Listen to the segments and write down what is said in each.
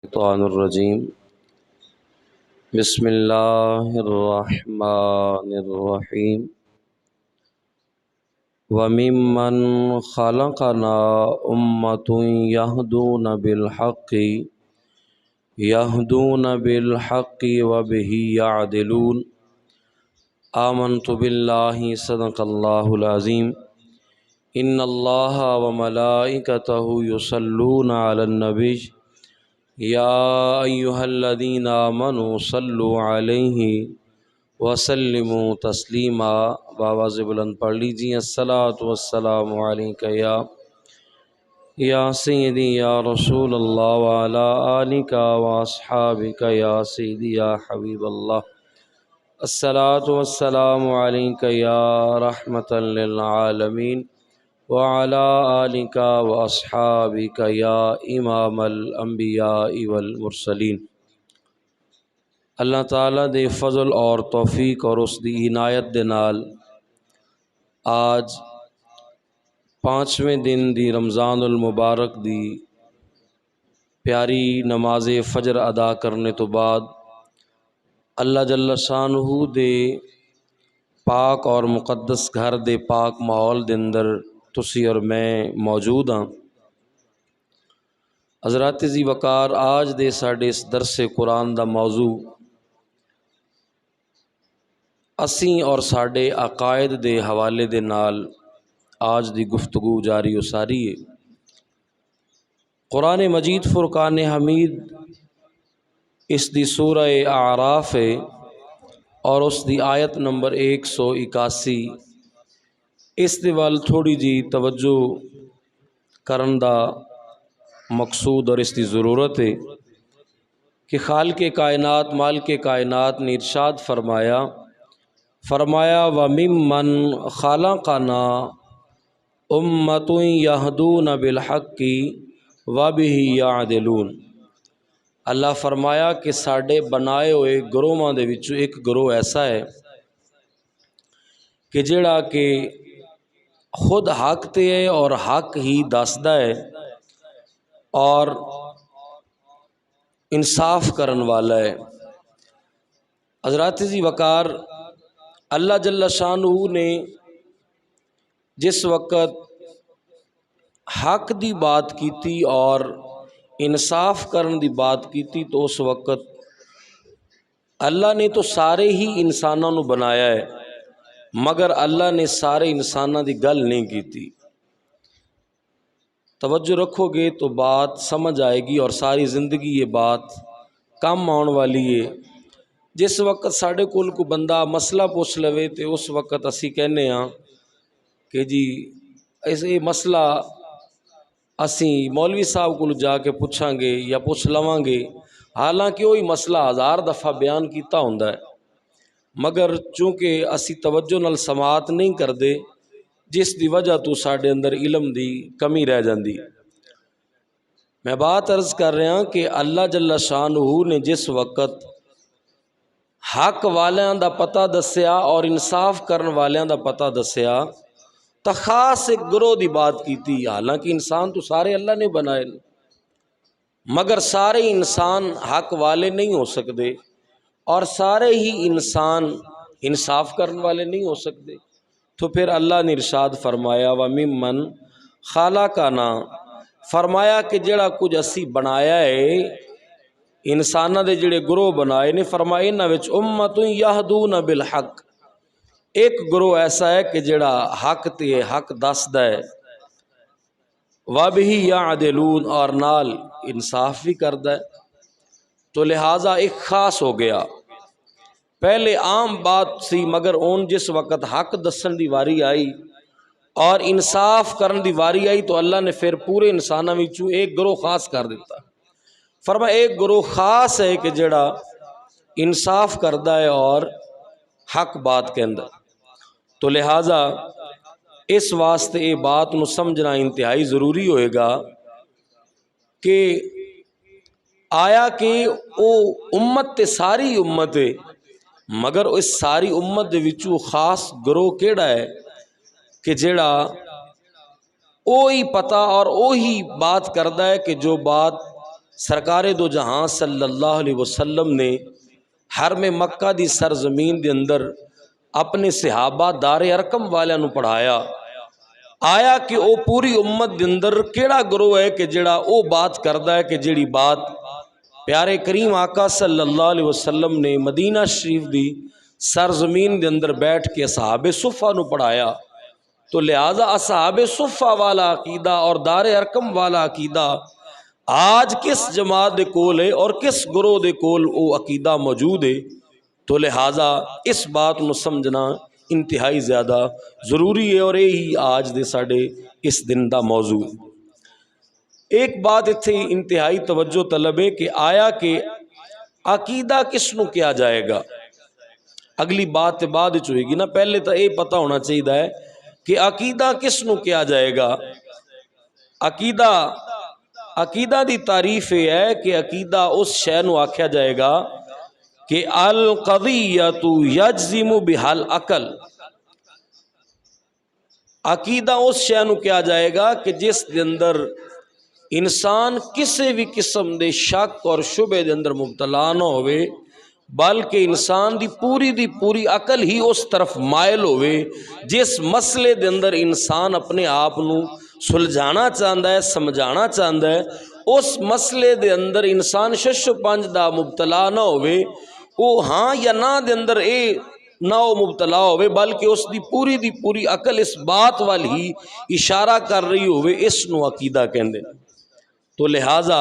الشیطان الرجیم بسم اللہ الرحمن الرحیم وَمِمَّنْ خَلَقْنَا أُمَّةٌ يَهْدُونَ بِالْحَقِّ وَبِهِ يَعْدِلُونَ آمنت باللہ صدق اللہ العظیم ان اللہ وملائکتہ یصلون علی النبی یا ایہا الذین آمنوا صلوا علیہ وسلموا تسلیما۔ بآواز بلند پڑھ لیجیے، الصلاۃ والسلام علیک یا سیدی یا رسول اللہ وعلی آلک واصحابک یا سیدی یا حبیب اللہ، الصلاۃ والسلام علیک یا رحمۃ للعالمین وعلی آلک واصحابک یا امام الانبیاء والمرسلین۔ اللہ تعالیٰ دے فضل اور توفیق اور اس دی عنایت دے نال آج 5ویں دن دی رمضان المبارک دی پیاری نماز فجر ادا کرنے تو بعد اللہ جل شانہ دے پاک اور مقدس گھر دے پاک ماحول دے اندر تسی اور میں موجود ہاں۔ حضرات ذی وقار، آج دے ساڈے اس درس قرآن دا موضوع اسیں اور ساڈے عقائد دے حوالے دے نال آج دی گفتگو جاری و ساری ہے۔ قرآن مجید فرقان حمید اس دی سورہ اعراف ہے اور اس دی آیت نمبر 181۔ اس دے وال تھوڑی جی توجہ کرن دا مقصود اور اس دی ضرورت ہے کہ خالق کائنات مالک کائنات نے ارشاد فرمایا وَمِمَّنْ خَلَقْنَا أُمَّةٌ يَهْدُونَ بِالْحَقِّ وَبِهِ يَعْدِلُونَ۔ اللہ فرمایا کہ ساڈے بنائے ہوئے گروہاں دے وچوں ایک گروہ ایسا ہے کہ جڑا کہ خود حق تے ہے اور حق ہی دسدا ہے اور انصاف کرن والا ہے۔ حضرات ذی وقار، اللہ جل شانہ نے جس وقت حق دی بات کیتی اور انصاف کرن دی بات کیتی تو اس وقت اللہ نے تو سارے ہی انساناں نو بنایا ہے، مگر اللہ نے سارے انساناں دی گل نہیں کیتی۔ توجہ رکھو گے تو بات سمجھ آئے گی اور ساری زندگی یہ بات کم آن والی ہے۔ جس وقت ساڈے کول کو بندہ مسئلہ پوچھ لوے تے اس وقت اسی کہنے ہاں کہ جی یہ مسئلہ اسی مولوی صاحب کو جا کے پوچھاں گے یا پوچھ لواں گے، حالانکہ وہی مسئلہ 1000 دفعہ بیان کیتا ہوندا ہے، مگر چونکہ اسی توجہ نال سماعت نہیں کردے جس دی وجہ تو ساڈے اندر علم دی کمی رہ جاندی۔ میں بات عرض کر رہا ہوں کہ اللہ جل شانہ نے جس وقت حق والیاں دا پتہ دسیا اور انصاف کرن والیاں دا پتہ دسیا تا خاص ایک گروہ دی بات کیتی۔ حالانکہ انسان تو سارے اللہ نے بنائے، مگر سارے انسان حق والے نہیں ہو سکتے اور سارے ہی انسان انصاف کرن والے نہیں ہو سکتے۔ تو پھر اللہ نے ارشاد فرمایا وَمِمَّنْ خَلَقْنَا، فرمایا کہ جڑا کچھ اسی بنایا ہے انساناں دے جڑے گروہ بنائے نے، فرمایا انہاں وچ اُمَّةٌ يَهْدُونَ بِالْحَقِّ، ایک گروہ ایسا ہے کہ جڑا حق تے حق دسدا ہے، وَبِهِ يَعْدِلُونَ، اور نال انصاف بھی کردا ہے۔ تو لہٰذا ایک خاص ہو گیا، پہلے عام بات سی مگر اون جس وقت حق دسن دی واری آئی اور انصاف کرن دی واری آئی تو اللہ نے پھر پورے انساناں وچوں ایک گروہ خاص کر دیتا۔ فرمایا ایک گروہ خاص ہے کہ جڑا انصاف کردا ہے اور حق بات کے اندر۔ تو لہٰذا اس واسطے یہ بات نو سمجھنا انتہائی ضروری ہوئے گا کہ آیا کہ او امت تے ساری امت ہے، مگر اس ساری امت دے وچوں خاص گروہ کیڑا ہے کہ جڑا اوہی پتہ اور اوہی بات کردا ہے کہ جو بات سرکار دو جہاں صلی اللہ علیہ وسلم نے حرم مکہ دی سرزمین دے اندر اپنے صحابہ دار ارقم والوں نو پڑھایا، آیا کہ او پوری امت دے اندر کیڑا گروہ ہے کہ جڑا او بات کردا ہے کہ جڑی بات پیارے کریم آقا صلی اللہ علیہ وسلم نے مدینہ شریف دی سرزمین دے اندر بیٹھ کے اصحاب صفہ نو پڑھایا۔ تو لہٰذا اصحاب صفہ والا عقیدہ اور دار ارقم والا عقیدہ آج کس جماعت دے کول ہے اور کس گروہ دے کول او عقیدہ موجود ہے، تو لہٰذا اس بات نو سمجھنا انتہائی زیادہ ضروری ہے، اور یہی آج دے ساڈے اس دن دا موضوع ہے۔ ایک بات اتھے انتہائی توجہ طلب ہے کہ آیا کہ عقیدہ کس نو کیا جائے گا، اگلی بات بعد وچ ہوئے گی نا، پہلے تو یہ پتہ ہونا چاہیے ہے کہ عقیدہ کس نو کیا جائے گا۔ عقیدہ دی تعریف یہ ہے کہ عقیدہ اس شے نو آکھیا جائے گا کہ القضیۃ یجزم بہا العقل، عقیدہ اس شے نو کیا جائے گا کہ جس دے اندر انسان کسی بھی قسم دے شک اور شبے دے اندر مبتلا نہ ہوئے، بلکہ انسان دی پوری عقل ہی اس طرف مائل ہوئے جس مسئلے دے اندر انسان اپنے آپ نو سلجھانا چاہتا ہے، سمجھانا چاہتا ہے، اس مسئلے دے اندر انسان شش و پنج دا مبتلا نہ ہوئے، وہ ہاں یا نہ دے اندر اے نہ وہ مبتلا ہوئے، بلکہ اس دی پوری عقل اس بات وال ہی اشارہ کر رہی ہوئے، اس نو عقیدہ کہندے۔ تو لہٰذا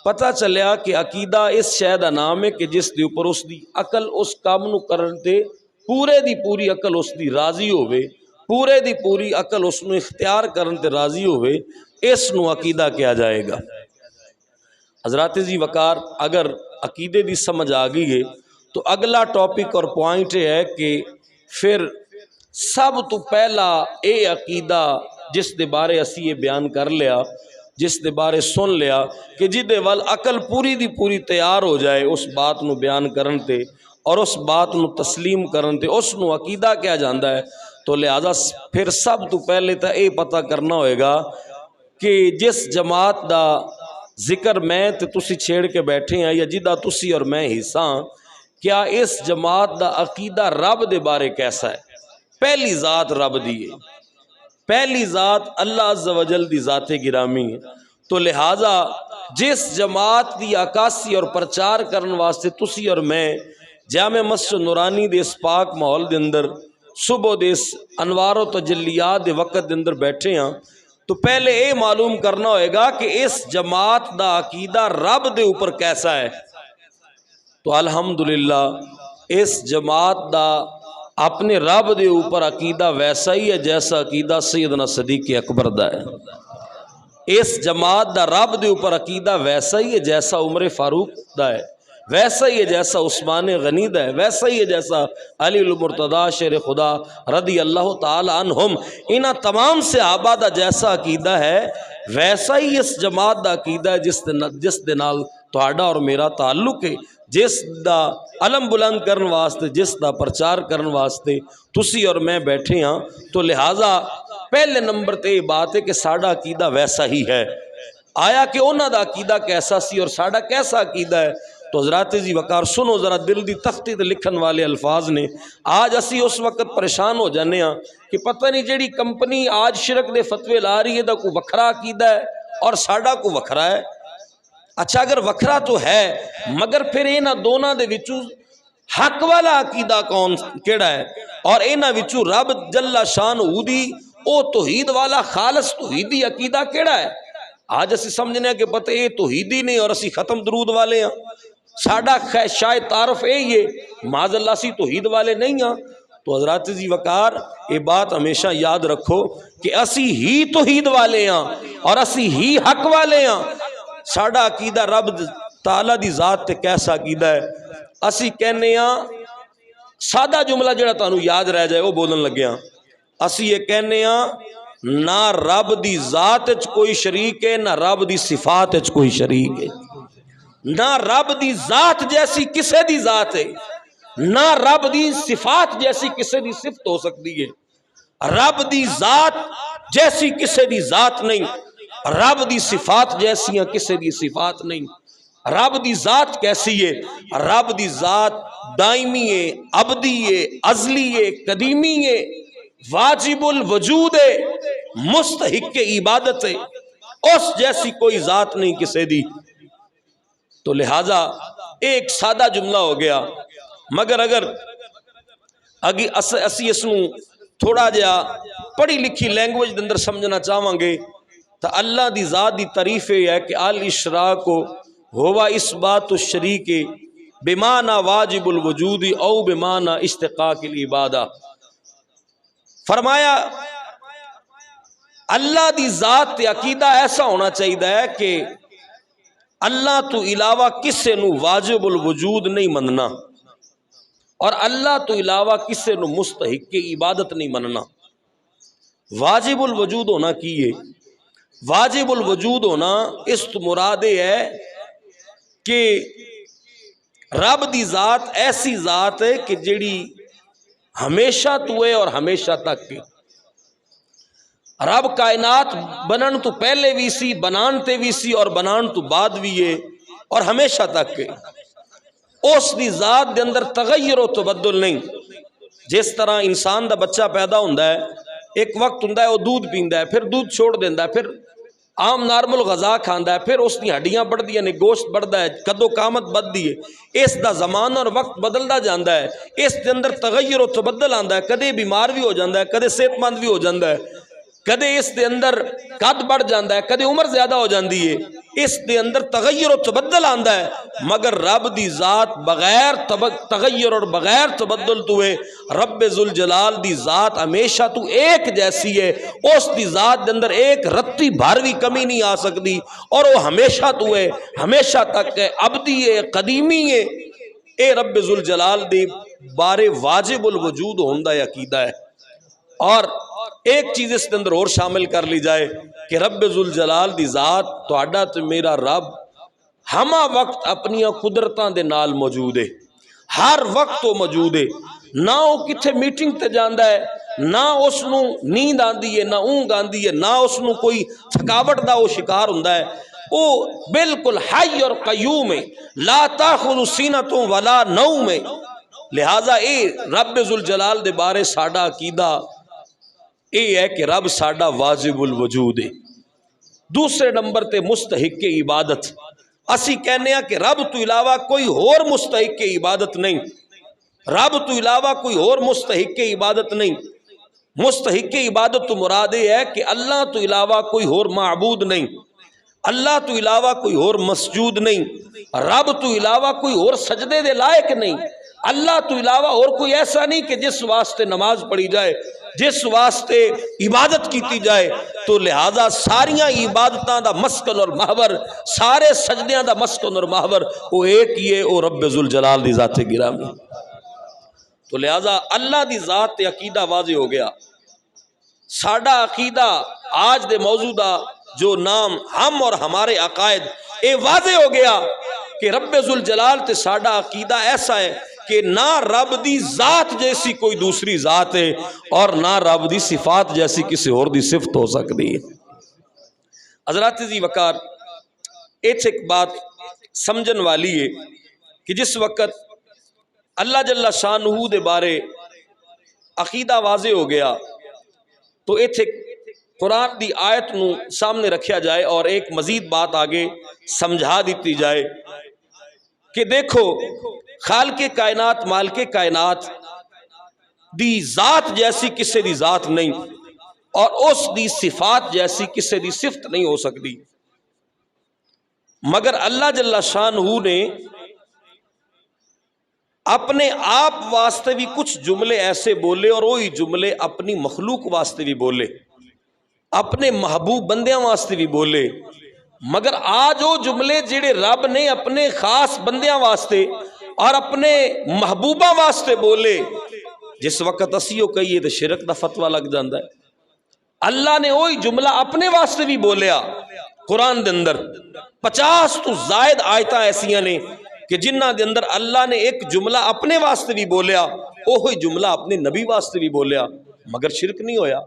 پتہ چلیا کہ عقیدہ اس شے دا نام ہے کہ جس دے اوپر اس دی عقل اس کام نو کرن تے پوری عقل اس دی راضی ہوئے، پوری عقل اس نو اختیار کرن تے راضی ہوئے، اس نو عقیدہ کیا جائے گا۔ حضرات جی وقار، اگر عقیدے دی سمجھ آ گئی ہے تو اگلا ٹاپک اور پوائنٹ یہ ہے کہ پھر سب تو پہلا اے عقیدہ جس دے بارے اسی یہ بیان کر لیا، جس دے بارے سن لیا کہ جدے وال عقل پوری تیار ہو جائے اس بات نو بیان کرن تے اور اس بات نو تسلیم کرن تے اس نو عقیدہ کیا جاندا ہے۔ تو لہذا پھر سب تو پہلے تا اے پتہ کرنا ہوئے گا کہ جس جماعت دا ذکر میں تے تسی چھیڑ کے بیٹھے ہیں یا جدہ تسی اور میں حصہ، کیا اس جماعت دا عقیدہ رب دے بارے کیسا ہے؟ پہلی ذات رب دی ہے، پہلی ذات اللہ عز و جل دی ذات گرامی ہے۔ تو لہٰذا جس جماعت دی عکاسی اور پرچار کرن واسطے تسی اور میں جامع مسجد نورانی دے اس پاک ماحول دے اندر صبح دے اس انوار و تجلیات دے وقت دے اندر بیٹھے ہیں، تو پہلے اے معلوم کرنا ہوئے گا کہ اس جماعت دا عقیدہ رب دے اوپر کیسا ہے۔ تو الحمدللہ اس جماعت دا اپنے رب دے اوپر عقیدہ ویسا ہی ہے جیسا عقیدہ سیدنا صدیق اکبر دا ہے۔ اس جماعت دا رب دے اوپر عقیدہ ویسا ہی ہے جیسا عمر فاروق دا ہے، ویسا ہی ہے جیسا عثمان غنی دا ہے، ویسا ہی ہے جیسا علی المرتضیٰ شیر خدا رضی اللہ تعالی عنہم، انہاں تمام صحابہ دا جیسا عقیدہ ہے ویسا ہی اس جماعت دا عقیدہ ہے جس دے نال تہاڈا اور میرا تعلق ہے، جس دا علم بلند کرن واسطے، جس دا پرچار کرن واسطے تسی اور میں بیٹھے ہاں۔ تو لہٰذا پہلے نمبر تے یہ بات ہے کہ ساڈا عقیدہ ویسا ہی ہے۔ آیا کہ انہاں دا عقیدہ کیسا سی اور ساڈا کیسا عقیدہ ہے؟ تو حضرات جی وقار سنو ذرا، دل دی تختی تے لکھن والے الفاظ نے۔ آج اسی اس وقت پریشان ہو جانے ہاں کہ پتہ نہیں جیڑی کمپنی آج شرک دے فتوے لا رہی ہے دا کوئی وکھرا عقیدہ ہے اور ساڈا کوئی وکھرا ہے۔ اچھا اگر وکھرا تو ہے، مگر پھر انہاں دونوں دے وچوں حق والا عقیدہ کون کیڑا ہے؟ اور انہاں وچوں رب جل شان دی او توحید والا خالص توحیدی عقیدہ کیڑا ہے؟ آج اسی سمجھنے ہیں کہ پتہ یہ توحیدی نہیں اور اسی ختم درود والے ہیں، ساڈا شاید تعارف یہی ہے، معاذ اللہ اسی توحید والے نہیں ہیں۔ تو حضرات جی وقار یہ بات ہمیشہ یاد رکھو کہ اسی ہی توحید والے ہیں اور اسی ہی حق والے ہیں۔ ساڈا عقیدہ رب تعالیٰ دی ذات تے کیسا عقیدہ ہے؟ اسی کہنے ہاں، سادہ جملہ جڑا تانوں یاد رہ جائے وہ بولن لگے ہاں، اسی یہ کہنے ہاں نہ رب دی ذات وچ کوئی شریک ہے، نہ رب دی صفات وچ کوئی شریک ہے، نہ رب دی ذات جیسی کسے دی ذات ہے، نہ رب دی صفات جیسی کسے دی صفت ہو سکتی ہے، رب دی ذات جیسی کسے دی ذات نہیں۔ رب دی صفات جیسیاں کسے دی صفات نہیں۔ رب دی ذات کیسی ہے؟ رب دی ذات دائمی ہے، ابدی ہے، ازلی ہے، قدیمی ہے، واجب الوجود ہے، مستحق عبادت ہے، اس جیسی کوئی ذات نہیں کسے دی۔ تو لہذا ایک سادہ جملہ ہو گیا، مگر اگر اسی اس نوں تھوڑا جہا پڑھی لکھی لینگویج دے اندر سمجھنا چاہواں گے تو اللہ دی ذات دی تعریف یہ ہے کہ الاشراک ہوا اثبات الشریک بمعنی واجب الوجود او بمعنی استحقاق العبادہ۔ فرمایا اللہ دی ذات تے عقیدہ ایسا ہونا چاہیے کہ اللہ تو علاوہ کسے نو واجب الوجود نہیں مننا، اور اللہ تو علاوہ کسے نو مستحق عبادت نہیں مننا۔ واجب الوجود ہونا کی ہے؟ واجب الوجود ہونا اس تو مراد ہے کہ رب دی ذات ایسی ذات ہے کہ جیڑی ہمیشہ تو ہے اور ہمیشہ تک ہے۔ رب کائنات بنن تو پہلے بھی سی، بنان تے بھی سی، اور بنان تو بعد بھی ہے، اور ہمیشہ تک ہے۔ اس دی ذات دے اندر تغیر و تبدل نہیں۔ جس طرح انسان دا بچہ پیدا ہوندا ہے، ایک وقت ہوندا ہے وہ دودھ پیندا ہے، پھر دودھ چھوڑ دیندا ہے، پھر عام نارمل غذا کھاندا ہے، پھر اس دی ہڈیاں بڑھدیاں نے، گوشت بڑھدا ہے، قد و قامت بددی ہے۔ اس دا زمان اور وقت بدلدا جاندا ہے، اس دے اندر تغیر و تبدل آندا ہے، کدے بیمار بھی ہو جاندا ہے، کدے صحت مند بھی ہو جاندا ہے، کدے اس دے اندر قد بڑھ جاندا ہے، کدے عمر زیادہ ہو جاندی ہے، اس دے اندر تغیر و تبدل آندا ہے۔ مگر رب دی ذات بغیر تغیر اور بغیر تبدل تو ہے۔ رب ذوالجلال دی ذات ہمیشہ تو ایک جیسی ہے، اس دی ذات دے اندر ایک رتی بھر بھی کمی نہیں آ سکتی، اور وہ ہمیشہ تو ہے، ہمیشہ تک ہے، ابدی ہے، قدیمی ہے۔ اے رب ذوالجلال دی بارے واجب الوجود ہوندا ہے عقیدہ ہے۔ اور ایک چیز اس کے اندر اور شامل کر لی جائے کہ رب ذوالجلال دی ذات تہاڈا تے میرا رب ہما وقت اپنی قدرتاں دے نال موجود ہے، ہر وقت وہ موجود ہے۔ نہ وہ کتھے میٹنگ تے جاندا ہے، نہ اس نو نیند آندی ہے، نہ اونگ آندی ہے، نہ اس نو کوئی تھکاوٹ دا وہ شکار ہوندا ہے۔ وہ بالکل حی اور قیوم ہے، لا تاخذ سینۃ ولا نوم ہے۔ لہذا اے رب ذوالجلال دے بارے ساڈا عقیدہ اے ہے کہ رب ساڈا واجب الوجود ہے۔ دوسرے نمبر تے مستحق عبادت، اسی کہنے ہیں کہ رب تو علاوہ کوئی اور مستحق عبادت نہیں، رب تو علاوہ کوئی اور مستحق عبادت نہیں۔ مستحق عبادت تو مراد ہے کہ اللہ تو علاوہ کوئی اور معبود نہیں، اللہ تو علاوہ کوئی اور مسجود نہیں، رب تو علاوہ کوئی اور سجدے دے لائق نہیں، اللہ تو علاوہ اور کوئی ایسا نہیں کہ جس واسطے نماز پڑھی جائے، جس واسطے عبادت کیتی جائے۔ تو لہذا ساریاں عبادتاں دا مسکن اور محور، سارے سجدیاں دا مسکن اور محور وہ ایک ہی ہے، وہ رب ذوالجلال دی ذات گرامی۔ تو لہذا اللہ دی ذات تے عقیدہ واضح ہو گیا۔ ساڈا عقیدہ آج دے موجودہ جو نام ہم اور ہمارے عقائد، اے واضح ہو گیا کہ رب ذوالجلال تے ساڈا عقیدہ ایسا ہے کہ نہ رب دی ذات جیسی کوئی دوسری ذات ہے، اور نہ رب دی صفات جیسی کسی اور دی صفت ہو سکتی ہے۔ حضرات عزیز وقار، ایک بات سمجھن والی ہے کہ جس وقت اللہ جل شانہ دے بارے عقیدہ واضح ہو گیا تو ایتھے قرآن دی آیت نو سامنے رکھیا جائے اور ایک مزید بات آگے سمجھا دیتی جائے کہ دیکھو خالق کائنات، مالک کائنات دی ذات جیسی کسے دی ذات نہیں، اور اس دی صفات جیسی کسے دی صفت نہیں ہو سکتی۔ مگر اللہ جل شانہ نے اپنے آپ واسطے بھی کچھ جملے ایسے بولے، اور وہی جملے اپنی مخلوق واسطے بھی بولے، اپنے محبوب بندیاں واسطے بھی بولے۔ مگر آج وہ جملے جڑے رب نے اپنے خاص بندیاں واسطے اور اپنے محبوبہ واسطے بولے، جس وقت اسیو کہیے تو شرک دا فتوہ لگ جاندہ ہے۔ اللہ نے وہی جملہ اپنے واسطے بھی بولیا۔ قرآن دے اندر 50 تو زائد آیتاں ایسیاں نے کہ جنہ دے اندر اللہ نے ایک جملہ اپنے واسطے بھی بولیا، وہی جملہ اپنے نبی واسطے بھی بولیا، مگر شرک نہیں ہویا۔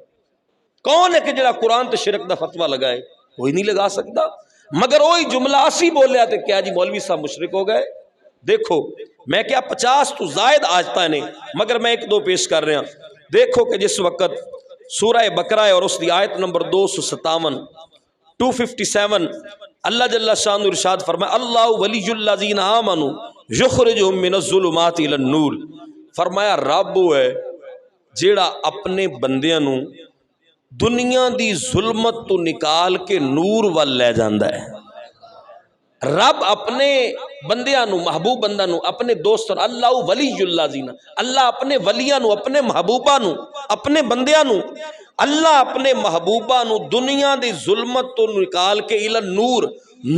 کون ہے کہ جڑا قرآن تے شرک دا فتوہ لگائے؟ کوئی نہیں لگا سکتا. مگر وہی جملہ اسی بولیا تو کیا جی مولوی صاحب مشرک ہو گئے. دیکھو میں کیا 50 تو زائد آیتاں نے مگر میں ایک دو پیش کر رہا. دیکھو کہ جس وقت سورہ بقرہ اور اس دی آیت نمبر 257 257 اللہ جل شانہ ارشاد فرمایا اللہ ولی الذین آمنوا یخرجہم من الظلمات الی النور. فرمایا رب وہ ہے جیڑا اپنے بندیاں نو دنیا دی ظلمت تو نکال کے نور وال لے جاندا ہے. رب اپنے بندیاں نو محبوب بندہ نو اپنے دوستوں اللہ ولی الذین اللہ اپنے ولیاں نو اپنے محبوبہ نو اپنے بندیاں نو اللہ اپنے محبوبہ نو دنیا دی ظلمت تو نکال کے الی نور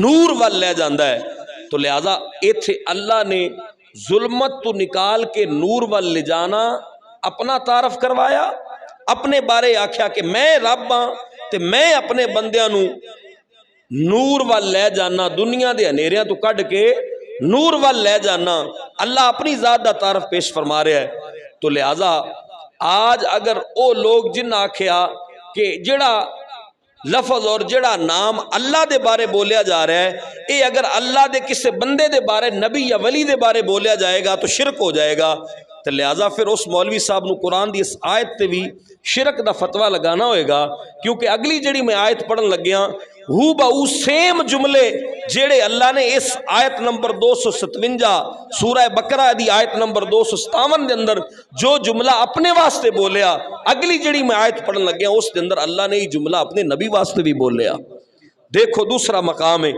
نور وال لے جاندا ہے. تو لہذا ایتھے اللہ نے ظلمت تو نکال کے نور وال لے جانا اپنا تعارف کروایا, اپنے بارے آکھیا کہ میں رب ہاں تے میں اپنے بندیاں نو نور وال لے جانا, دنیا دے ہنیریاں تو کڈ کے نور وال لے جانا. اللہ اپنی ذات دا تعارف پیش فرما رہا ہے. تو لہذا آج اگر او لوگ جن آکھیا کہ جڑا لفظ اور جڑا نام اللہ دے بارے بولیا جا رہا ہے اے اگر اللہ دے کسے بندے دے بارے نبی یا ولی دے بارے بولیا جائے گا تو شرک ہو جائے گا. تو لہٰذا پھر اس مولوی صاحب نو قرآن دی اس آیت تے بھی شرک دا فتویٰ لگانا ہوئے گا, کیونکہ اگلی جڑی میں آیت پڑھن لگیاں ہو بہو سیم جملے جیڑے اللہ نے اس آیت نمبر 257 سورہ بقرہ دی آیت نمبر 257 دے اندر جو جملہ اپنے واسطے بولیا, اگلی جڑی میں آیت پڑھن لگیا اس دے اندر اللہ نے یہ جملہ اپنے نبی واسطے بھی بولیا. دیکھو دوسرا مقام ہے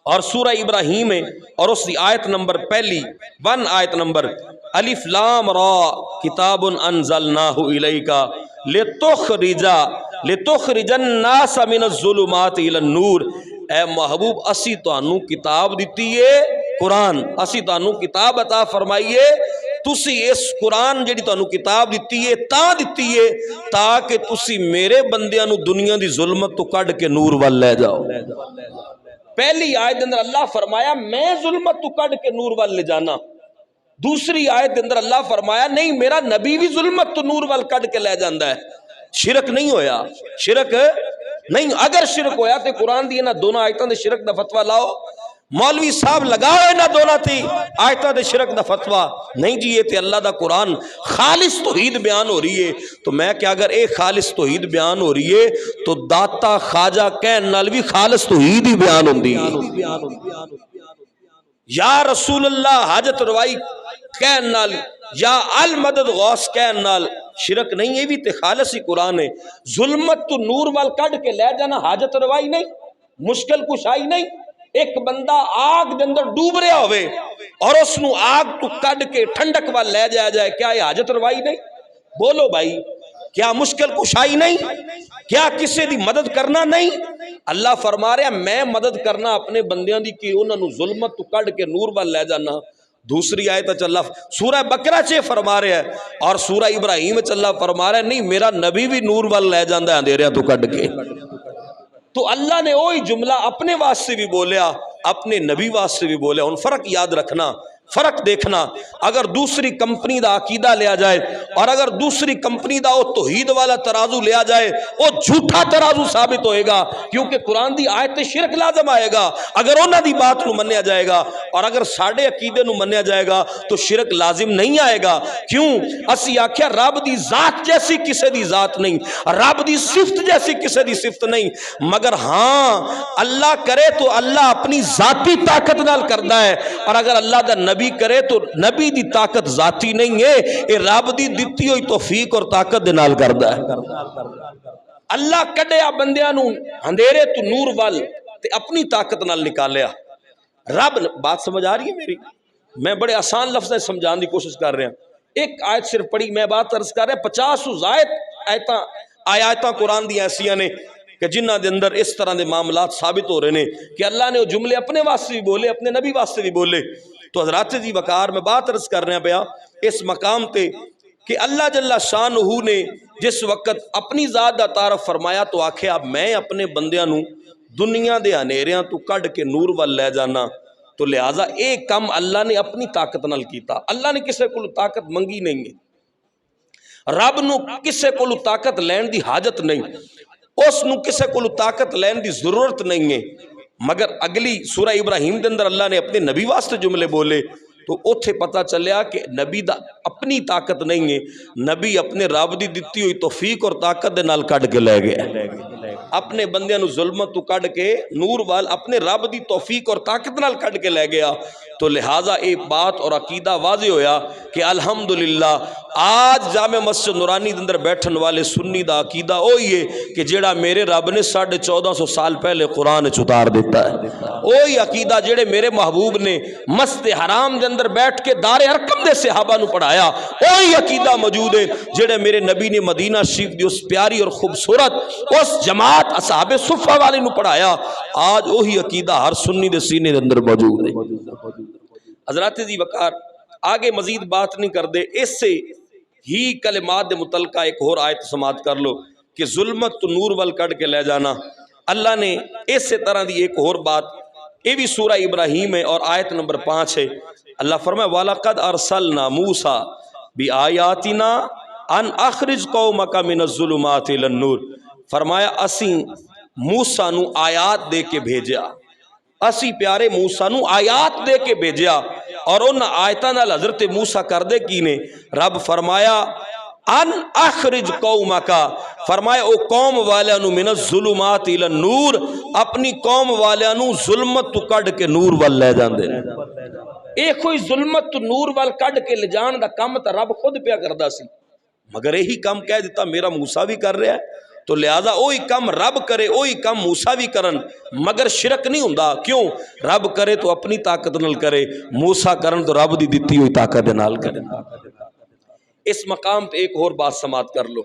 اور سورہ ابراہیم ہے اور اس دی آیت نمبر پہلی 1 آیت نمبر الف لام را کتاب انزلناہ الیک لتخرج الناس من الظلمات الی النور. اے محبوب اسی تانوں کتاب دیتی ہے قرآن, اسی تانوں کتاب عطا فرمائیے, تسی اس قرآن جڑی تانوں کتاب دیتی ہے تا دیتی ہے تاکہ تسی میرے بندیاں نو دنیا دی ظلمت تو کڈ کے نور وال لے جاؤ. پہلی آیت اندر اللہ فرمایا میں ظلمت تو کڈ کے نور وال لے جانا. دوسری آیت اندر اللہ فرمایا نہیں میرا نبی بھی ظلمت تو نور وال کڈ کے لے جاندا ہے. شرک نہیں ہویا, شرک نہیں. اگر شرک ہویا تو قرآن دی نہ دونوں آیتاں دے شرک دا فتویٰ لاؤ. مولوی صاحب لگاؤ نہ دونوں تھی آیتاں دے شرک دا فتویٰ نہیں جی. یہ تے اللہ دا قرآن خالص توحید بیان ہو رہی ہے. تو میں کہ اگر ایک خالص توحید بیان ہو رہی ہے تو داتا خواجہ کہن نال بھی خالص توحید ہی بیان ہوندی ہے. یا رسول اللہ حاجت روائی کہن نال یا المدد غوث کہن نال شرک نہیں, یہ بھی تے خالص ہی قرآن ہے. ظلمت تو نور وال کڈ کے لے جانا حاجت روائی نہیں, مشکل کشائی نہیں. ایک بندہ آگ دے اندر ڈوب رہا ہوئے اور اس نو آگ تو کڈ کے ٹھنڈک وال لے جایا جائے, کیا یہ حاجت روائی نہیں؟ بولو بھائی, کیا مشکل کشائی نہیں؟ کیا کسی دی مدد کرنا نہیں؟ اللہ فرما رہا میں مدد کرنا اپنے بندیاں دی کہ انہاں نو ظلمت تو کڈ کے نور وال لے جانا. دوسری آیت اللہ سورہ بقرہ چے فرما رہا ہے اور سورہ ابراہیم اللہ فرما رہا ہے نہیں میرا نبی بھی نور وال لے جاندا ہے اندھیرے تو کڈ کے. تو اللہ نے وہی جملہ اپنے واسطے بھی بولیا اپنے نبی واسطے بھی بولیا. ان فرق یاد رکھنا, فرق دیکھنا. اگر دوسری کمپنی دا عقیدہ لیا جائے اور اگر دوسری کمپنی دا وہ توحید والا ترازو لیا جائے وہ جھوٹا ترازو ثابت ہوئے گا, کیونکہ قرآن دی آیت شرک لازم آئے گا اگر انہاں دی بات نو منیا جائے گا, اور اگر ساڑھے عقیدے نو منیا جائے گا تو شرک لازم نہیں آئے گا. کیوں؟ اسی آکھیا رب دی ذات جیسی کسے دی ذات نہیں, رب دی صفت جیسی کسے دی صفت نہیں, مگر ہاں اللہ کرے تو اللہ اپنی ذاتی طاقت نال کردا ہے, اور اگر اللہ دا نبی کرے تو نبی دی طاقت ذاتی نہیں ہے, اے رب دی دتی ہوئی توفیق اور طاقت دے نال کردا ہے. اللہ کڈیا بندیاں نو اندھیرے تو نور وال تے اپنی طاقت نال نکالیا. رب بات سمجھ آ رہی ہے میری؟ میں بڑے آسان لفظیں سمجھان دی کوشش کر رہا ہوں. ایک آیت صرف پڑھی میں بات عرض کر رہا 50 زائد آیاتاں قرآن دی ایسیاں نے کہ جنہ دے اندر اس طرح دے معاملات ثابت ہو رہے ہیں کہ اللہ نے وہ جملے اپنے واسطے بھی بولے اپنے نبی واسطے بھی بولے. تو حضرات جی وقار میں بات عرض کر رہے ہیں پیا اس مقام تے کہ اللہ جل شانہ نے جس وقت اپنی ذات دا تعارف فرمایا تو آکھے اب میں اپنے بندیاں نو دنیا دے ہنیریاں تو کڈ کے نور وال لے جانا. تو لہٰذا ایک کم اللہ نے اپنی طاقت نال کیتا. اللہ نے کسے کو طاقت منگی نہیں ہے, رب نو کسے کو طاقت لین دی حاجت نہیں. اس نو کسے کو طاقت لین دی ضرورت نہیں ہے. مگر اگلی سورہ ابراہیم دے اندر اللہ نے اپنے نبی واسطے جملے بولے تو اوتھے پتہ چلیا کہ نبی دا اپنی طاقت نہیں ہے، نبی اپنے رب دی دتی ہوئی توفیق اور طاقت دے نال کڈ کے لے گیا. اپنے بندیاں نو ظلمت تو کڈ کے نور وال اپنے رب دی توفیق اور طاقت نال کڈ کے لے گیا. تو لہٰذا ایک بات اور عقیدہ واضح ہویا کہ الحمدللہ آج جامع مسجد نورانی دے اندر بیٹھن والے سنی دا عقیدہ وہی ہے کہ جیڑا میرے رب نے 1450 سال پہلے قرآن اتار دیتا ہے. وہی عقیدہ جیڑے میرے محبوب نے مسجد حرام دے اندر بیٹھ کے دار ارقم دے صحابہ نو پڑھایا، وہی عقیدہ موجود ہے جیڑے میرے نبی نے مدینہ شریف دی اس پیاری اور خوبصورت اس جماعت اصحاب صفہ والے نو پڑھایا. آج وہی عقیدہ ہر سنی دے سینے دے اندر موجود ہے. حضرات جی وقار آگے مزید بات نہیں کر دے، اس سے ہی کلمات دے متعلقہ ایک اور آیت سماعت کر لو کہ ظلمت تو نور وال کڈ کے لے جانا. اللہ نے اس طرح دی ایک اور بات، یہ بھی سورہ ابراہیم ہے اور آیت نمبر 5 ہے. اللہ فرمائے وَلَقَدْ أَرْسَلْنَا مُوسَى بِآيَاتِنَا أَنْ أَخْرِجْ قَوْمَكَ مِنَ الظُّلُمَاتِ إِلَى النُّورِ. فرمایا اسیں موسیٰ نو آیات دے کے بھیجیا، اسی پیارے موسیٰ نو آیات دے کے بھیجیا. اور ان آیتاں نال حضرت موسیٰ کر دے کی نے رب فرمایا ان اخرج قومک، فرمایا او قوم والیاں نو من الظلمات الی النور، اپنی قوم والیاں نو ظلمت تو کڈ کے نور وال لے جاندے. اے کوئی ظلمت تو نور وال کڈ کے لے جان دا کم تا رب خود پیا کردا سی، مگر یہی کم کہہ دیتا میرا موسیٰ بھی کر رہا ہے. تو لہذا وہی کم رب کرے وہی کم موسیٰ بھی کرن، مگر شرک نہیں ہوندا. کیوں؟ رب کرے تو اپنی طاقت نال کرے، موسیٰ کرن تو رب دی دتی ہوئی طاقت نال کرے. اس مقام پہ ایک اور بات سماعت کر لو.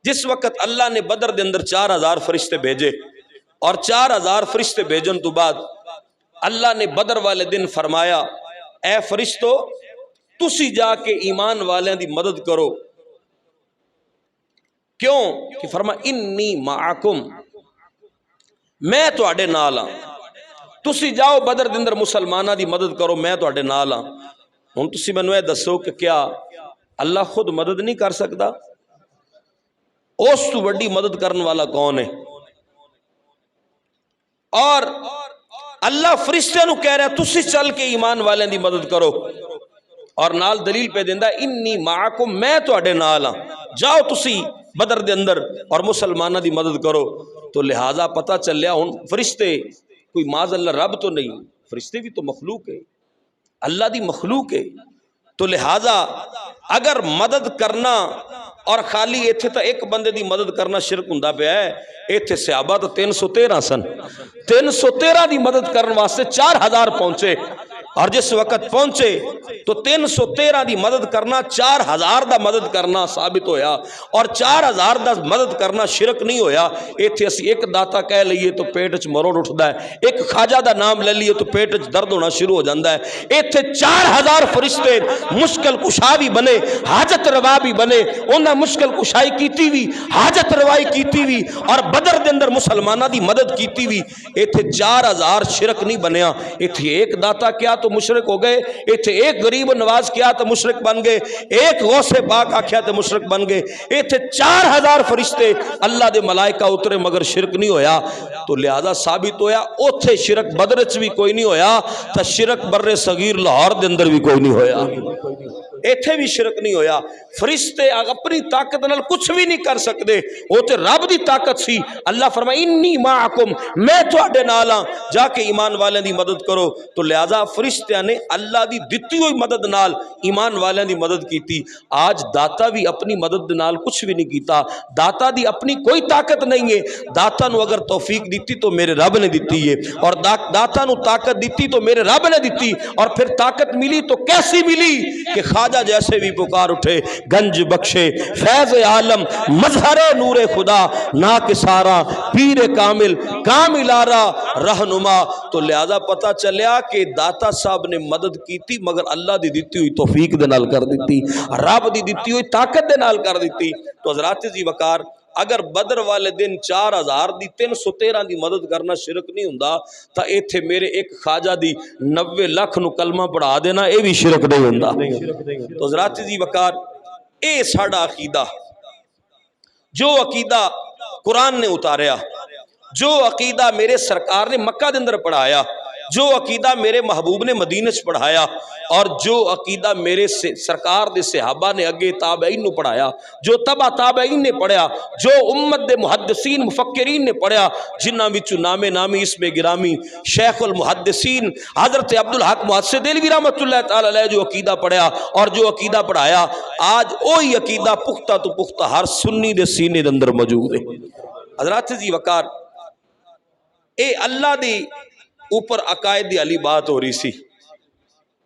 جس وقت اللہ نے بدر دے اندر 4000 فرشتے بھیجے اور 4000 فرشتے بھیجن تو بعد اللہ نے بدر والے دن فرمایا اے فرشتو تسی جا کے ایمان والیاں دی مدد کرو. کیوں؟ کہ فرما انی معکم، میں تواڈے نال ہاں. تسی جاؤ بدر دے اندر مسلماناں دی مدد کرو، میں تواڈے نال ہاں. ہن تسی مینوں اے دسو کہ کیا اللہ خود مدد نہیں کر سکتا؟ اس تو بڑی مدد کرنے والا کون ہے؟ اور اللہ فرشتے نو کہہ رہا ہے تسی چل کے ایمان والے دی مدد کرو، اور نال دلیل پہ دیندا انی معکم، میں تواڈے نال ہاں، جاؤ تسی بدر دے اندر اور مسلمانہ دی مدد کرو. تو لہٰذا پتہ چلیا ہن فرشتے کوئی معاذ اللہ رب تو نہیں، فرشتے بھی تو مخلوق ہے، اللہ دی مخلوق ہے. تو لہٰذا اگر مدد کرنا اور خالی ایتھے تا ایک بندے دی مدد کرنا شرک ہوندا پیا ہے. ایتھے صحابہ تو 313 سن، 313 دی مدد کرن واسطے 4000 پہنچے، اور جس وقت پہنچے تو 313 دی مدد کرنا 4000 دا مدد کرنا ثابت ہویا، اور 4000 دا مدد کرنا شرک نہیں ہویا. ایتھے اسی ایک داتا کہہ لئیے تو پیٹ وچ مروڑ اٹھدا ہے، ایک خواجہ دا نام لے لئیے تو پیٹ وچ درد ہونا شروع ہو جاندا ہے. ایتھے 4000 فرشتے مشکل کشا بھی بنے، حاجت روا بھی بنے، انہاں مشکل کشائی کیتی بھی، حاجت روائی کیتی بھی، اور بدر دے اندر مسلمانہ دی مدد کیتی بھی. ایتھے 4000 شرک نہیں بنیا. ایتھے ایک داتا کیا تو مشرک ہو گئے، ایتھے ایک غریب نواز کیا تو مشرک بن گئے، ایک غوث پاک آکھیا تو مشرک بن گئے. ایتھے 4000 فرشتے اللہ دے ملائکہ اترے مگر شرک نہیں ہویا. تو لہذا ثابت ہویا اوتھے شرک بدر وچ بھی کوئی نہیں ہویا، تا شرک بر صغیر لاہور دے اندر بھی کوئی نہیں ہویا، ایتھے بھی شرک نہیں ہویا. فرشتے اپنی طاقت نال کچھ بھی نہیں کر سکتے، وہ تے رب دی طاقت سی. اللہ فرمائے انی معکم، میں تواڈے نال ہاں، جا کے ایمان والے دی مدد کرو. تو لہذا فرشتیاں نے اللہ دی دتی ہوئی مدد نال ایمان والے دی مدد کیتی. آج داتا بھی اپنی مدد نال کچھ بھی نہیں کیتا، داتا دی اپنی کوئی طاقت نہیں ہے. داتا نو اگر توفیق دیتی تو میرے رب نے دیتی ہے، اور داتا نو طاقت دیتی تو میرے رب نے دیتی. اور پھر طاقت ملی تو کیسی ملی کہ خواجہ جیسے بھی پکار اٹھے گنج بخشے، فیض عالم، مظہر نور خدا، ناکسارا، پیر کامل، کامل آرا، رہنما. تو لہذا پتہ چلیا کہ داتا صاحب نے مدد کیتی مگر اللہ دی دیتی ہوئی توفیق دے نال کر دیتی، رب دی دیتی ہوئی طاقت دے نال کر دیتی. تو حضرات جی وقار اگر بدر والے دن 4000 دی 313 دی مدد کرنا شرک نہیں ہوندا، تا ایتھے میرے ایک خواجہ دی 90 لاکھ نو کلمہ پڑھا دینا اے بھی شرک نہیں ہوندا. تو حضرات جی وقار اے ساڈا عقیدہ، جو عقیدہ قرآن نے اتاریا، جو عقیدہ میرے سرکار نے مکہ دے اندر پڑھایا، جو عقیدہ میرے محبوب نے مدینہ چ پڑھایا، اور جو عقیدہ میرے سرکار دے صحابہ نے اگے تابعین نو پڑھایا، جو تبع تابعین نے پڑھیا، جو امت دے محدثین مفکرین نے پڑھیا، جنہاں وچوں نام نامی اسم گرامی شیخ المحدثین حضرت عبدالحق محدث دہلوی رحمۃ اللہ تعالی علیہ جو عقیدہ پڑھیا اور جو عقیدہ پڑھایا، آج وہی عقیدہ پختہ تو پختہ ہر سنی دے سینے دے اندر موجود ہے۔ حضرات جی وقار، اے اللہ دی اوپر عقائد دی علی بات ہو رہی سی،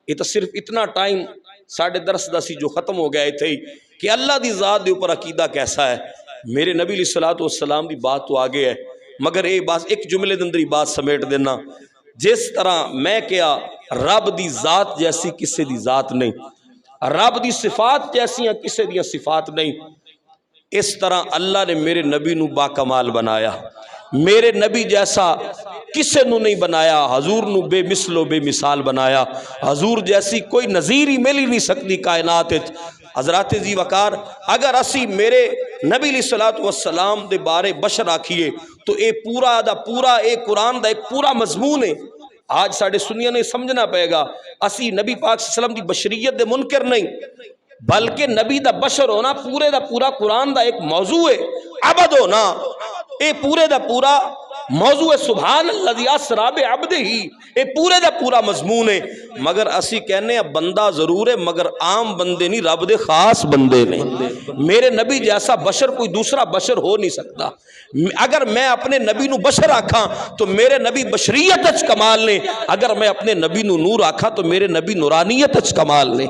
یہ تو صرف اتنا ٹائم ساڑھے درس دا سی جو ختم ہو گیا تھے کہ اللہ دی ذات دے اوپر عقیدہ کیسا ہے۔ میرے نبی علیہ الصلوۃ والسلام دی بات تو آگے ہے، مگر ایک جملے دے اندر ہی بات سمیٹ دینا، جس طرح میں کیا رب دی ذات جیسی کسی دی ذات نہیں، رب دی صفات جیسیاں کسی دی صفات نہیں، اس طرح اللہ نے میرے نبی نو با کمال بنایا، میرے نبی جیسا کسے نو نہیں بنایا، حضور نو بے مثل و بے مثال بنایا، حضور جیسی کوئی نظیر ہی مل ہی نہیں سکتی کائنات۔ حضرات جی وقار، اگر اسی میرے نبی علیہ الصلوۃ والسلام دے بارے بشر آکھیے تو اے پورا دا پورا اے قرآن دا ایک پورا مضمون ہے۔ آج ساڑھے سنیاں نے سمجھنا پائے گا، اسی نبی پاک صلی اللہ علیہ وسلم دی بشریت دے منکر نہیں، بلکہ نبی دا بشر ہونا پورے دا پورا قرآن دا ایک موضوع ہے، عبد ہونا اے پورے دا پورا موضوع ہے، سبحان الذی اسری بعبدہ، اے پورے دا پورا مضمون ہے۔ مگر اسی کہنے ہیں بندہ ضرور ہے مگر عام بندے نہیں، رب دے خاص بندے نے۔ میرے نبی جیسا بشر کوئی دوسرا بشر ہو نہیں سکتا۔ اگر میں اپنے نبی نو بشر آکھاں تو میرے نبی بشریت اچ کمال نے، اگر میں اپنے نبی نو نور آکھاں تو میرے نبی نورانیت اچ کمال نے۔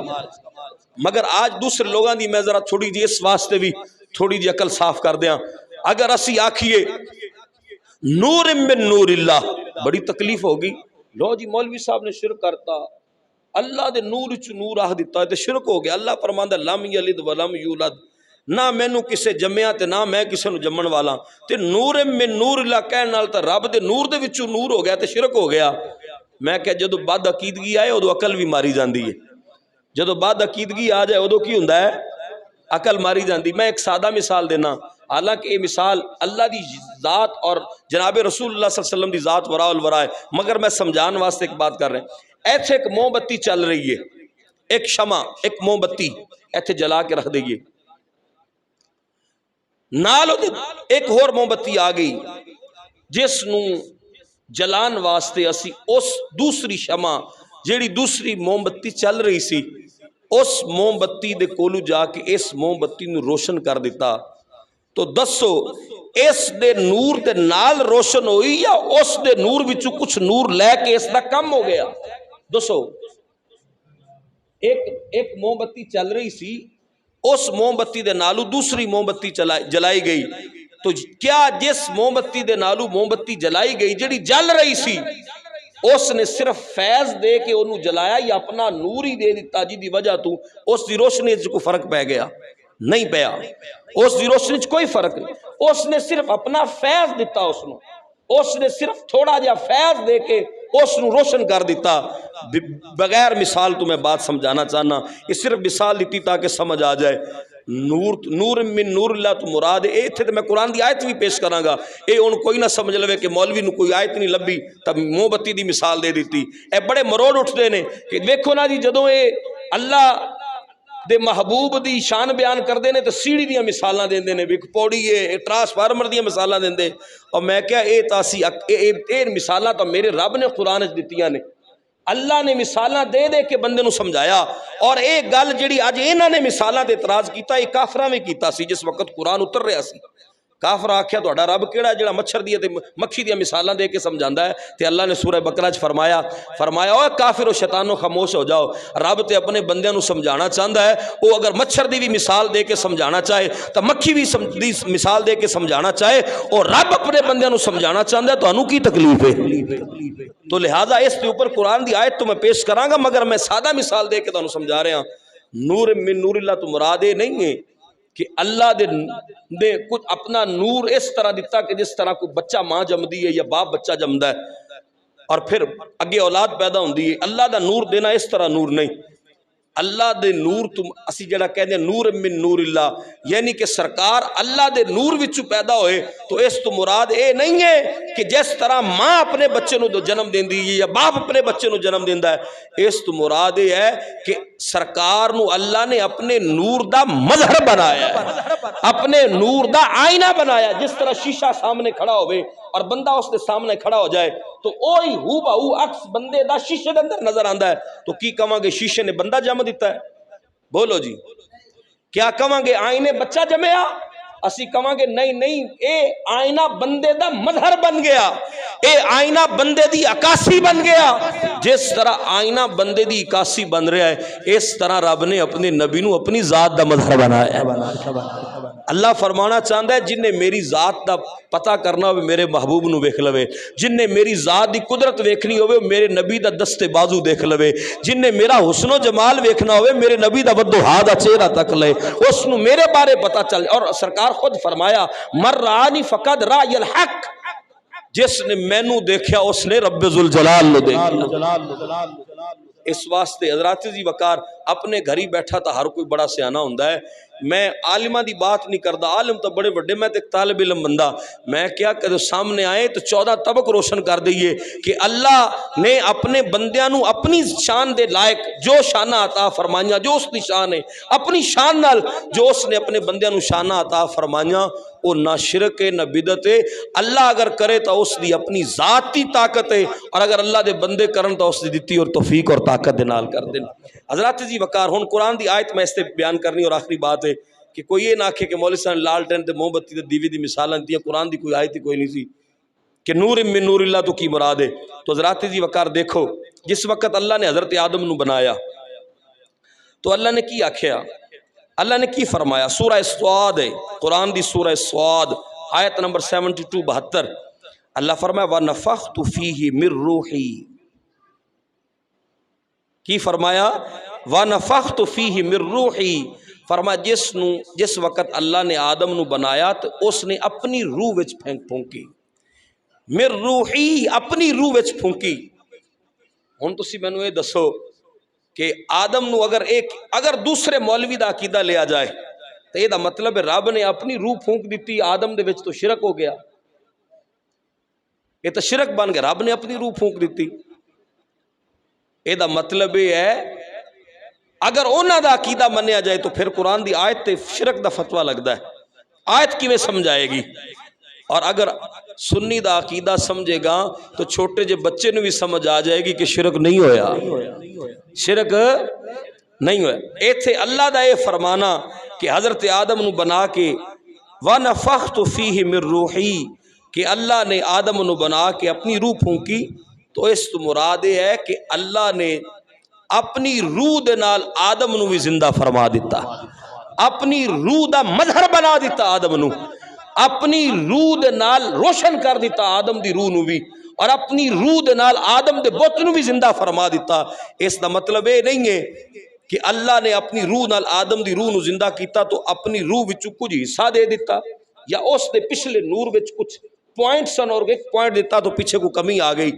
مگر آج دوسرے لوگاں دی میں ذرا تھوڑی جی اس واسطے بھی تھوڑی جی عقل صاف کر دیاں، اگر اسی آکھیے نور من نور اللہ، بڑی تکلیف ہوگی، لو جی مولوی صاحب نے شرک کرتا، اللہ دے نور وچ نور آہ دیتا ہے تے شرک ہو گیا۔ اللہ فرماندا لم یلد ولم یولد، نہ مینوں کسے جمیا تے نہ میں کسے نو جمن والا، تے نور من نور اللہ کہن نال تے رب دے نور دے وچوں نور ہو گیا تے شرک ہو گیا۔ میں کہ جدو بد عقیدگی آئے ادو عقل بھی ماری جاندی ہے، جدو بد عقیدگی آ جائے ادو کی ہوندا ہے، عقل ماری جاندی۔ میں ایک سادہ مثال دینا، حالانکہ یہ مثال اللہ دی ذات اور جناب رسول اللہ صلی اللہ علیہ وسلم دی ذات وراء الورا ہے، مگر میں سمجھان واسطے ایک بات کر رہے ہیں۔ ایتھے ایک موم بتی چل رہی ہے، ایک شمع، ایک موم بتی ایتھے جلا کے رکھ دئیے، نال ایک اور موم بتی آ گئی جس نو جلان واسطے اسی اس دوسری شمع جیڑی دوسری موم بتی چل رہی سی اس موم بتی دے کولو جا کے اس موم بتی نو روشن کر دیتا، تو دسو اس دے نور دے نال روشن ہوئی یا اس دے نور وچوں کچھ نور لے کے اس دا کم ہو گیا؟ دسو، ایک موم بتی چل رہی سی، اس موم بتی دے نالو دوسری موم بتی جلائی گئی، تو کیا جس موم بتی دے نالو موم بتی جلائی گئی جڑی جل رہی سی اس نے صرف فیض دے کے انہوں جلایا یا اپنا نور ہی دے دیتا جی دی وجہ تو اس دی روشنی کو فرق پہ گیا؟ نہیں پیا، اس دی روشنی کوئی فرق نہیں، اس نے صرف اپنا فیض دیتا، اس نے صرف تھوڑا جا فیض دے کے اس نو روشن کر دیتا۔ بغیر مثال تو میں بات سمجھانا چاہنا، یہ صرف مثال دیتی تاکہ سمجھ آ جائے۔ نور من نور اللہ تو مراد اے تھے، تو میں قرآن دی آیت بھی پیش کراں گا، اے ان کوئی نہ سمجھ لوے کہ مولوی نو کوئی آیت نہیں لبھی تب موم بتی دی مثال دے دیتی۔ اے بڑے مروڑ اٹھتے نے کہ دیکھو نا جی جدوں اے اللہ دے محبوب دی شان بیان کردے نے تو سیڑھی دیاں مثالاں دیندے نے، ایک پوڑی ہے، ٹرانسفارمر دیاں مثالاں دیندے، اور میں کہا اے تاسی اے مثالاں تو میرے رب نے قرآن وچ دتیاں نے، اللہ نے مثالاں دے دے کے بندے نو سمجھایا۔ اور اے گل جڑی اج انہاں نے مثالاں تے اعتراض کیتا، اے کافراں وی کیتا سی جس وقت قرآن اتر رہا سی۔ کافر آکھیا تہاڈا رب کیڑا جڑا مچھر دی تے مکھی دی مثالاں دے کے سمجھاندا ہے؟ تے اللہ نے سورہ بقرہ وچ فرمایا اوے کافر و شیطانو خاموش ہو جاؤ، رب تے اپنے بندیاں نو سمجھانا چاہندا ہے، او اگر مچھر دی بھی مثال دے کے سمجھانا چاہے تو مکھی بھی دی مثال دے کے سمجھانا چاہے، اور رب اپنے بندیاں نو سمجھانا چاہندا ہے، تانوں کی تکلیف ہے؟ تو لہذا اس کے اوپر قرآن دی آیت تو میں پیش کراں گا، مگر میں سادہ مثال دے کے تانوں سمجھا رہا ہوں۔ نور من نور اللہ تو مراد یہ نہیں ہے کہ اللہ دے کچھ اپنا نور اس طرح دیتا کہ جس طرح کوئی بچہ ماں جمدی ہے یا باپ بچہ جمدا ہے اور پھر اگے اولاد پیدا ہوندی ہے، اللہ دا نور دینا اس طرح نور نہیں۔ اللہ دے نور تم اسی جڑا کہنے نور من نور اللہ، یعنی کہ سرکار اللہ دے نور وچوں پیدا ہوئے، تو اس تو مراد اے نہیں ہے کہ جس طرح ماں اپنے بچے نو جنم دیندی ہے یا باپ اپنے بچے نو جنم دیندا ہے، اس تو مراد اے ہے کہ سرکار نو اللہ نے اپنے نور دا مظہر بنایا ہے، اپنے نور دا آئینہ بنایا۔ جس طرح شیشہ سامنے کھڑا ہوئے اور بندہ اس دے سامنے کھڑا ہو جائے تو اوہی ہو بہو عکس بندے دا شیشے دے اندر نظر آندا ہے، تو کی کہاں گے شیشے نے بندہ جم دیتا ہے؟ بولو جی، کیا کہاں گے آئینے بچہ جمیا؟ اسی کہاں گے نہیں، اے آئینہ بندے دا مظہر بن گیا، اے آئینہ بندے دی عکاسی بن گیا۔ جس طرح آئینہ بندے دی عکاسی بن رہا ہے، اس طرح رب نے اپنے نبی نو اپنی ذات دا مظہر بنایا ہے۔ اللہ فرمانا چاہتا ہے جن نے میری ذات دا پتہ کرنا ہوئے میرے محبوب نو ویکھ لوے، جن نے میری ذات دی قدرت ویکھنی ہوئے میرے نبی دا دست بازو دیکھ لوے، جن نے میرا حسن و جمال ویکھنا ہوئے میرے نبی دا ودھا دا چہرہ تک لے، اس نو میرے بارے پتہ چل۔ اور سرکار خود فرمایا مر رانی فقد رائی الحق، جس نے مینو دیکھا اس نے رب ذوالجلال نو دیکھا۔ اس واسطے حضرات جی وقار اپنے گھر ہی بیٹھا تھا ہر کوئی بڑا سیانہ ہوندا ہے۔ میں عالمہ دی بات نہیں کردا، عالم تو بڑے بڑے، میں تو ایک طالب علم بندہ، میں کیا کہ سامنے آئے تو 14 طبق روشن کر دئیے کہ اللہ نے اپنے بندیاں نو اپنی شان دے لائق جو شانہ عطا فرمائیاں، جو اس دی شان ہے اپنی شان نال جو اس نے اپنے بندیاں نو شانہ عطا فرمائیاں، وہ نہ شرک ہے نہ بدعت ہے۔ اللہ اگر کرے تو اس دی اپنی ذاتی طاقت ہے، اور اگر اللہ دے بندے کرن تو اس دی دیتی اور توفیق اور طاقت دے نال کر دیں۔ حضرات جی وقار ہن قرآن دی آیت میں اس تے بیان کرنی، اور آخری بات ہے کہ کوئی یہ نہ آکھے کہ مولوی صاحب لالٹین تے موم بتی تے دیوی دی مثالاں دیا، قرآن دی کوئی آیت ہی کوئی نہیں سی کہ نور من نور اللہ تو کی مراد ہے۔ تو حضرات جی وقار دیکھو جس وقت اللہ نے حضرت آدم نو بنایا تو اللہ نے کی آکھیا، اللہ نے کی فرمایا؟ سورہ سواد ہے، قرآن دی سورہ سواد آیت نمبر 72 اللہ فرمایا وَنَفَخْتُ فِيهِ مِن رُوحِي، کی فرمایا وَنَفَخْتُ فِيهِ مِن رُوحِي، فرمایا جس وقت اللہ نے آدم نو بنایا تو اس نے اپنی روح وچ پھونکی، مِن رُوحِي اپنی روح وچ پھونکی۔ ہن تسی مینوں یہ دسو کہ آدم نو اگر دوسرے مولوی دا عقیدہ لیا جائے تو یہ دا مطلب ہے رب نے اپنی روح پھونک دیتی، آدم دے وچ تو شرک ہو گیا، یہ تو شرک بن گیا، رب نے اپنی روح پھونک دیتی۔ یہ دا مطلب یہ ہے اگر انہاں دا عقیدہ منیا جائے تو پھر قرآن دی آیت تے شرک دا فتوہ لگتا ہے، آیت کیویں سمجھائے گی؟ اور اگر سنی دا عقیدہ سمجھے گا تو چھوٹے جے بچے نو بھی سمجھ آ جائے گی کہ شرک نہیں ہویا، شرک نہیں ہویا۔ ایتھے اللہ دا یہ فرمانا کہ حضرت آدم نو بنا کے وَنَفَخْتُ فِيهِ مِن رُوحِي، کہ اللہ نے آدم نو بنا کے اپنی روح پھونکی، تو اس تو مراد یہ ہے کہ اللہ نے اپنی روح دے نال آدم نو بھی زندہ فرما دیتا، اپنی روح دا مظہر بنا دیتا آدم نو، اپنی روح دے نال روشن کر دیتا آدم دی روح نو بھی، اور اپنی روح دے نال آدم دے بت نو بھی زندہ فرما دیتا۔ اس دا مطلب یہ نہیں ہے کہ اللہ نے اپنی روح نال آدم دی روح نو زندہ کیتا تو اپنی روح وچوں کچھ حصہ دے دیتا، یا اس دے پچھلے نور وچ کچھ پوائنٹ سن اور ایک پوائنٹ دیتا تو پیچھے کو کمی آ گئی،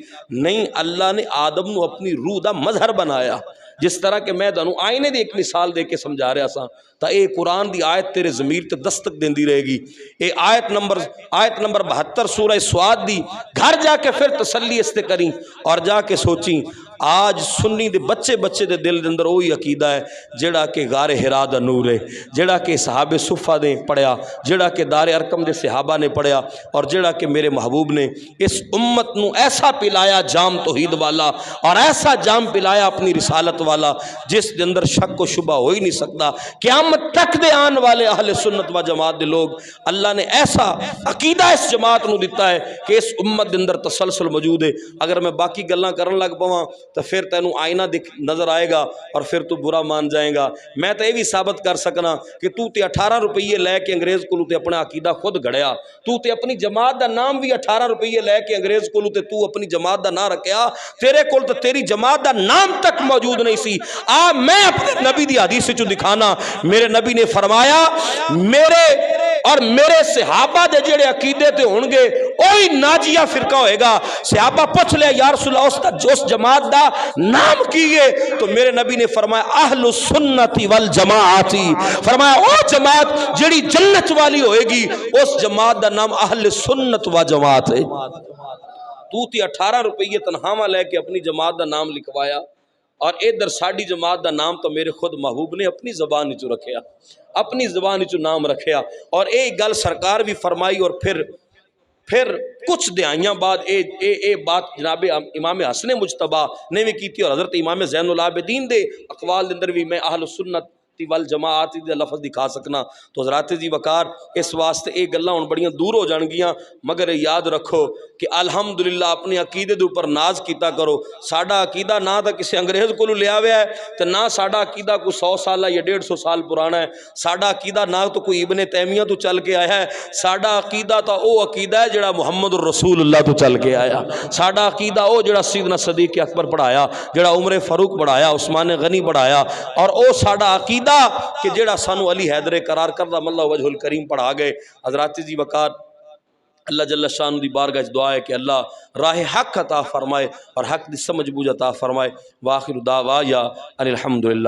نہیں، اللہ نے آدم نو اپنی روح دا مظہر بنایا۔ جس طرح کہ میں دانوں آئینے دی ایک مثال دے کے سمجھا رہا سا، تا اے قرآن دی آیت تیرے ضمیر تے دستک دیندی رہے گی۔ اے آیت نمبر 72 سورہ سواد دی گھر جا کے پھر تسلی اس تے کریں اور جا کے سوچیں۔ آج سنی دے بچے دے دل دے اندر وہی عقیدہ ہے جڑا کہ غار حرا دا نور ہے، جڑا کہ صحابہ صفہ نے پڑھیا، جڑا کہ دار ارقم دے صحابہ نے پڑھیا، اور جڑا کہ میرے محبوب نے اس امت نو ایسا پلایا جام توحید والا، اور ایسا جام پلایا اپنی رسالت والا جس دے اندر شک و شبہ ہو ہی نہیں سکتا۔ قیامت تک دے آن والے اہل سنت و جماعت دے لوگ اللہ نے ایسا عقیدہ اس جماعت نو دیتا ہے کہ اس امت دے اندر تسلسل موجود ہے۔ اگر میں باقی گلاں کرن لگ پواں تو پھر تینوں آئینہ نظر آئے گا اور پھر تو برا مان جائیں گا۔ میں تو یہ بھی ثابت کر سکنا کہ تو تے 18 روپیے لے کے انگریز کو تے اپنا عقیدہ خود گھڑیا، تو تے اپنی جماعت دا نام بھی 18 روپیے لے کے انگریز کو تے تو اپنی جماعت دا نام رکھیا، تیرے کول تو تیری جماعت دا نام تک موجود نہیں سی۔ میں اپنے نبی دی حدیث چوں دکھانا، میرے نبی نے فرمایا میرے اور میرے صحابہ دے جڑے عقیدے تے ہون گے وہی ناجیہ فرقہ ہوئے گا۔ صحابہ پوچھ لے یا رسول اللہ اس جماعت دا نام کیے تو میرے نبی نے فرمایا اہل السنت والجماعتی، فرمایا او جماعت جڑی جنت والی ہوئے گی اس جماعت دا نام اہل سنت و جماعت ہے۔ تو تی 18 روپیے تنخواہ لے کے اپنی جماعت دا نام لکھوایا اور ادھر ساڑی جماعت دا نام تو میرے خود محبوب نے اپنی زبان چ رکھیا، اپنی زبان چ نام رکھیا، اور ایک گل سرکار بھی فرمائی۔ اور پھر کچھ دہائیاں بعد اے بات جناب امام حسن مجتبیٰ نے بھی کی تھی، اور حضرت امام زین العابدین دے اقوال دے اندر بھی میں اہل سنت والجماعت دے لفظ دکھا سکنا۔ تو حضرات جی وقار اس واسطے یہ گلاں ہن بڑیاں دور ہو جان گیاں، مگر یاد رکھو کہ الحمدللہ اپنے عقیدے دے اوپر ناز کیتا کرو۔ ساڈا عقیدہ نہ تو کسی انگریز کو لیا ہوا ہے تو نہ ساڈا عقیدہ کوئی 100 سال یا 150 سال پرانا ہے۔ ساڈا عقیدہ نہ تو کوئی ابن تیمیہ تو چل کے آیا ہے، ساڈا عقیدہ تو او عقیدہ ہے جڑا محمد الرسول اللہ تو چل کے آیا۔ ساڈا عقیدہ او جڑا سیدنا صدیق اکبر پڑھایا، جڑا عمر فاروق پڑھایا، عثمان غنی پڑھایا، اور او ساڈا عقیدہ کہ جڑا سانو علی حیدر قرار کردہ اللہ وجہ الکریم پڑھا گئے۔ حضرات جی وقار اللہ جل شان دی بارگاہ دعا ہے کہ اللہ راہ حق عطا فرمائے اور حق دی سمجھ بوجھ عطا فرمائے۔ وآخر دعوایا ان الحمدللہ۔